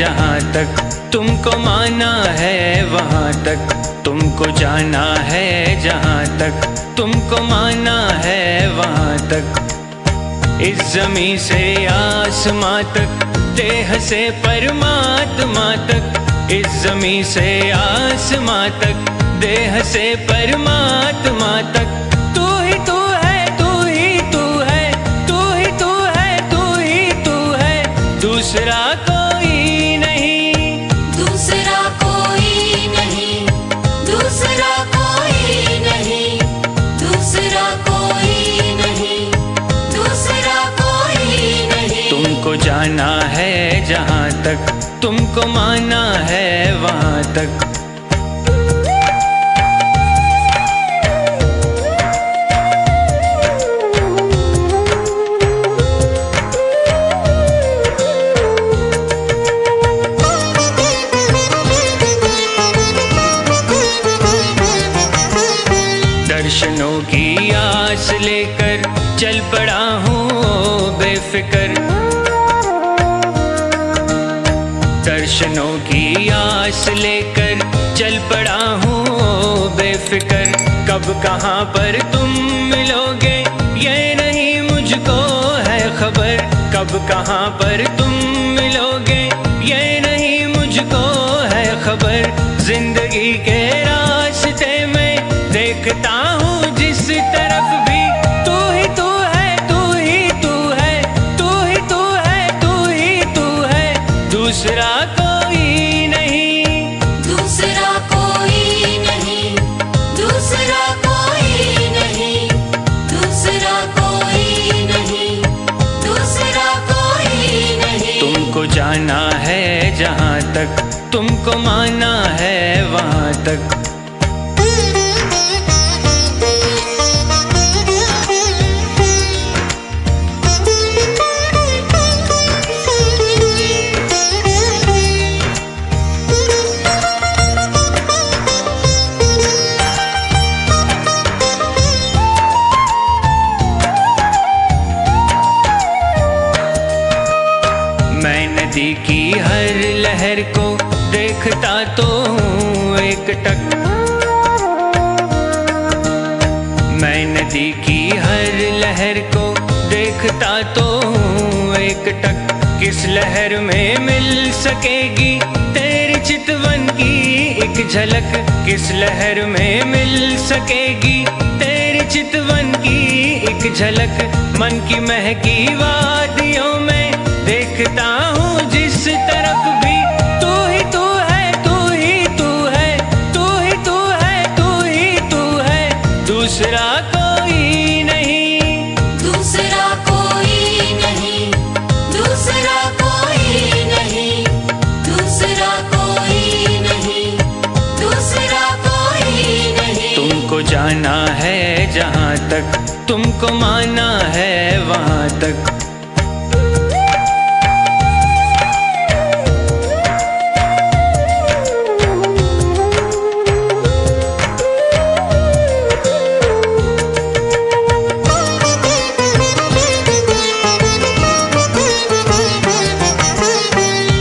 जहाँ तक तुमको माना है वहाँ तक, तुमको जाना है जहाँ तक तुमको माना है वहाँ तक। इस ज़मीं से आसमां तक, देह से परमात्मा तक, इस ज़मीं से आसमां तक, देह से परमात्मा तक। तू ही तू है, तू ही तू है, तू ही तू है, तू ही तू है, दूसरा कोई नहीं, दूसरा कोई नहीं, दूसरा कोई नहीं, दूसरा कोई नहीं, दूसरा कोई नहीं। तुमको जाना है जहाँ तक तुमको माना है वहाँ तक। दर्शनों की आस लेकर चल पड़ा हूँ बेफिक्र, दर्शनों की आस लेकर चल पड़ा हूँ बेफिक्र। कब कहाँ पर तुम मिलोगे ये नहीं मुझको है खबर, कब कहाँ पर तुम मिलोगे ये नहीं मुझको है खबर। जिंदगी के रास्ते में देखता हूँ जिस तरफ भी, तू ही तू है, तू ही तू है, तू ही तू है, तू ही तू है, दूसरा कोई नहीं, दूसरा कोई नहीं, दूसरा कोई नहीं, दूसरा कोई नहीं, दूसरा कोई नहीं। तुमको जाना है जहाँ तक तुमको माना है वहाँ तक। मैं नदी की हर लहर को देखता तो हूँ एक टक, मैं नदी की हर लहर को देखता तो हूँ एक टक। किस लहर में मिल सकेगी तेरी चितवन की एक झलक, किस लहर में मिल सकेगी तेरी चितवन की एक झलक। मन की महकी वादियों में देखता हूँ जिस तरफ भी, तू ही तू है, तू ही तू है, तू ही तू है, तू ही तू है, दूसरा कोई नहीं, दूसरा कोई नहीं, दूसरा कोई नहीं, दूसरा कोई नहीं, दूसरा कोई नहीं। तुमको जाना है जहाँ तक तुमको माना है वहाँ तक।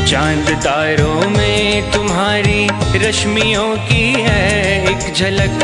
चांद तारों में तुम्हारी रश्मियों की है एक झलक,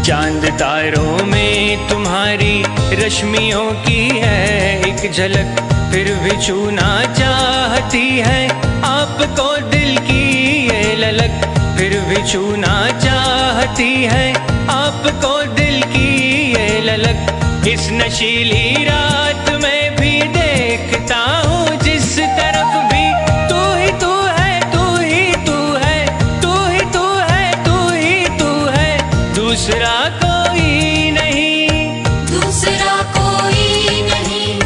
चांद तारों में तुम्हारी रश्मियों की है एक झलक। फिर भी छूना चाहती है आपको दिल की ये ललक, फिर भी छूना चाहती है आपको दिल की ये ललक। इस नशीली रात में भी देखता हूँ जिस तरफ भी, तू ही तू है, तू ही तू है, तू ही तू है, तू ही तू है, दूसरा कोई नहीं, दूसरा कोई नहीं,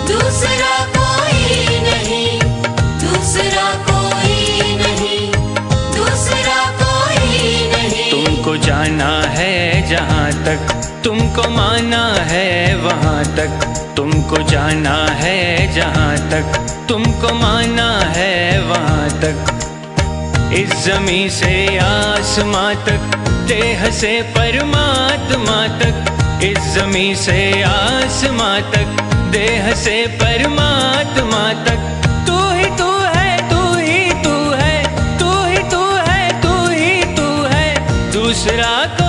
दूसरा कोई नहीं, दूसरा कोई नहीं, दूसरा कोई नहीं। तुमको जाना है जहाँ तक तुमको माना है वहाँ तक, तुमको जाना है जहाँ तक तुमको माना है वहाँ तक। इस ज़मीं से आसमां तक, देह से परमात्मा तक, इस ज़मीं से आसमां तक, देह से परमात्मा तक तू ही तू है, तू ही तू है, तू ही तू है, तू ही तू है, दूसरा को